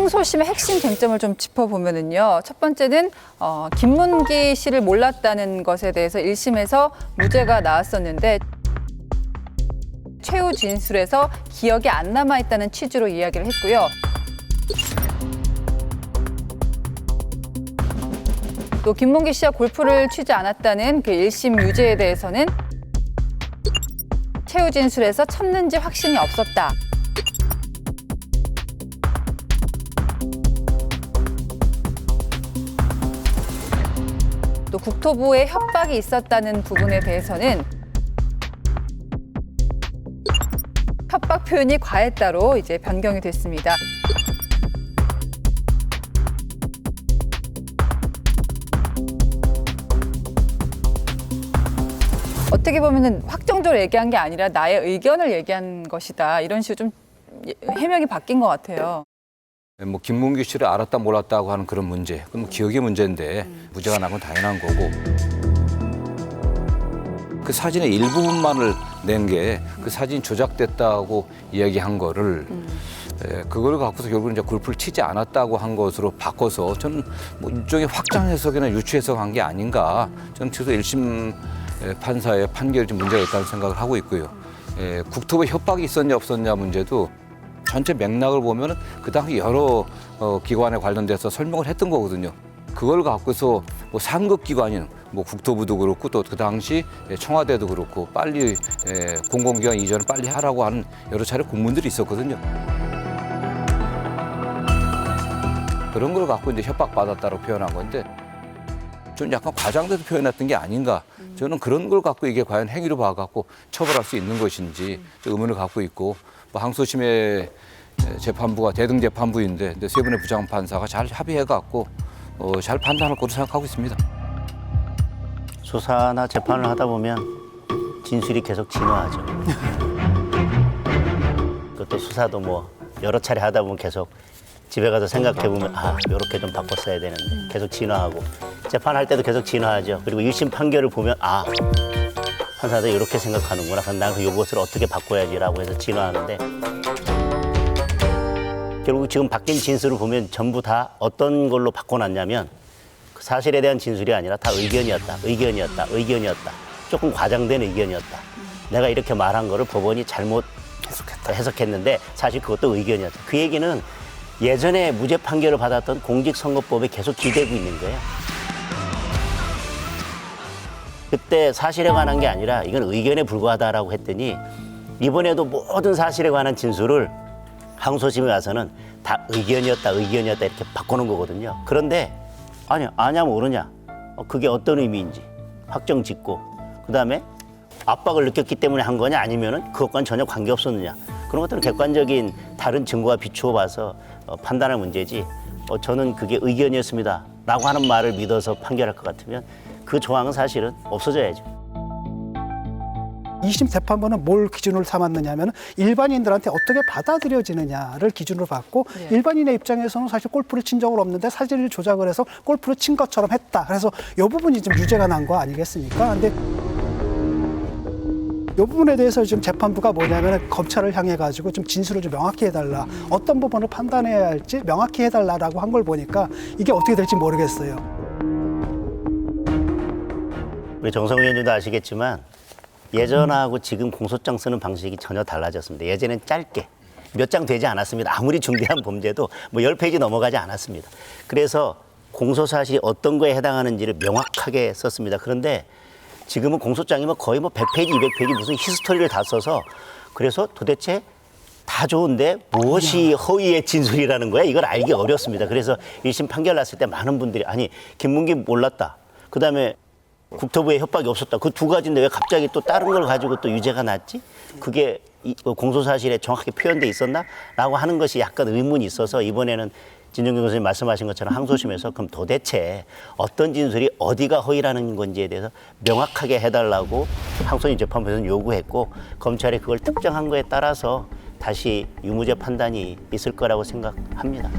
항소심의 핵심 쟁점을 좀 짚어보면은요. 첫 번째는 김문기 씨를 몰랐다는 것에 대해서 1심에서 무죄가 나왔었는데 최후 진술에서 기억이 안 남아있다는 취지로 이야기를 했고요. 또 김문기 씨와 골프를 치지 않았다는 그 1심 유죄에 대해서는 최후 진술에서 쳤는지 확신이 없었다. 또 국토부의 협박이 있었다는 부분에 대해서는 협박 표현이 과했다로 이제 변경이 됐습니다. 어떻게 보면은 확정적으로 얘기한 게 아니라 나의 의견을 얘기한 것이다. 이런 식으로 좀 해명이 바뀐 것 같아요. 뭐 김문기 씨를 알았다 몰랐다고 하는 그런 문제, 그건 뭐 기억의 문제인데 무죄가 난 건 당연한 거고 그 사진의 일부분만을 낸 게 그 사진이 조작됐다고 이야기한 거를 그걸 갖고서 결국은 이제 골프를 치지 않았다고 한 것으로 바꿔서 저는 뭐 일종의 확장 해석이나 유추 해석한 게 아닌가 저는 최소 1심 판사의 판결이 좀 문제가 있다는 생각을 하고 있고요. 국토부 협박이 있었냐 없었냐 문제도 전체 맥락을 보면은 그 당시 여러 기관에 관련돼서 설명을 했던 거거든요. 그걸 갖고서 뭐 상급 기관인 뭐 국토부도 그렇고 또 그 당시 청와대도 그렇고 빨리 공공기관 이전을 빨리 하라고 하는 여러 차례 공문들이 있었거든요. 그런 걸 갖고 이제 협박받았다고 표현한 건데 저는 약간 과장돼서 표현했던 게 아닌가. 저는 그런 걸 갖고 이게 과연 행위로 봐갖고 처벌할 수 있는 것인지 의문을 갖고 있고 뭐 항소심의 재판부가 대등 재판부인데 세 분의 부장판사가 잘 합의해갖고 잘 판단할 거로 생각하고 있습니다. 수사나 재판을 하다 보면 진술이 계속 진화하죠. 그것도 수사도 뭐 여러 차례 하다 보면 계속 집에 가서 생각해 보면 이렇게 좀 바꿨어야 되는데 계속 진화하고 재판할 때도 계속 진화하죠. 그리고 1심 판결을 보면 판사들 이렇게 생각하는구나. 그럼 난 이것을 어떻게 바꿔야지라고 해서 진화하는데 결국 지금 바뀐 진술을 보면 전부 다 어떤 걸로 바꿔놨냐면 그 사실에 대한 진술이 아니라 다 의견이었다. 조금 과장된 의견이었다. 내가 이렇게 말한 거를 법원이 잘못 해석했는데 사실 그것도 의견이었다. 그 얘기는 예전에 무죄 판결을 받았던 공직선거법에 계속 기대고 있는 거예요. 그때 사실에 관한 게 아니라 이건 의견에 불과하다라고 했더니 이번에도 모든 사실에 관한 진술을 항소심에 와서는 다 의견이었다 이렇게 바꾸는 거거든요. 그런데 아냐 모르냐 그게 어떤 의미인지 확정 짓고 그다음에 압박을 느꼈기 때문에 한 거냐 아니면은 그것과는 전혀 관계없었느냐 그런 것들은 객관적인 다른 증거와 비추어 봐서 판단할 문제지 저는 그게 의견이었습니다 라고 하는 말을 믿어서 판결할 것 같으면 그 조항은 사실은 없어져야죠. 2심 재판부는 뭘 기준으로 삼았느냐 하면 일반인들한테 어떻게 받아들여지느냐를 기준으로 봤고 일반인의 입장에서는 사실 골프를 친 적은 없는데 사진을 조작을 해서 골프를 친 것처럼 했다. 그래서 이 부분이 좀 유죄가 난 거 아니겠습니까? 근데 이 부분에 대해서 지금 재판부가 뭐냐면 검찰을 향해 가지고 좀 진술을 좀 명확히 해달라. 어떤 부분을 판단해야 할지 명확히 해달라라고 한 걸 보니까 이게 어떻게 될지 모르겠어요. 우리 정성 의원님도 아시겠지만 예전하고 지금 공소장 쓰는 방식이 전혀 달라졌습니다. 예전엔 짧게 몇 장 되지 않았습니다. 아무리 중대한 범죄도 뭐 10페이지 넘어가지 않았습니다. 그래서 공소사실이 어떤 거에 해당하는지를 명확하게 썼습니다. 그런데 지금은 공소장이 뭐 거의 뭐 100페이지, 200페이지 무슨 히스토리를 다 써서 그래서 도대체 다 좋은데 무엇이 허위의 진술이라는 거야? 이걸 알기 어렵습니다. 그래서 1심 판결 났을 때 많은 분들이 김문기 몰랐다. 그다음에 국토부에 협박이 없었다. 그 두 가지인데 왜 갑자기 또 다른 걸 가지고 또 유죄가 났지? 그게 공소사실에 정확하게 표현돼 있었나? 라고 하는 것이 약간 의문이 있어서 이번에는 진정경 교수님 말씀하신 것처럼 항소심에서 그럼 도대체 어떤 진술이 어디가 허위라는 건지에 대해서 명확하게 해달라고 항소심 재판부에서는 요구했고 검찰이 그걸 특정한 거에 따라서 다시 유무죄 판단이 있을 거라고 생각합니다.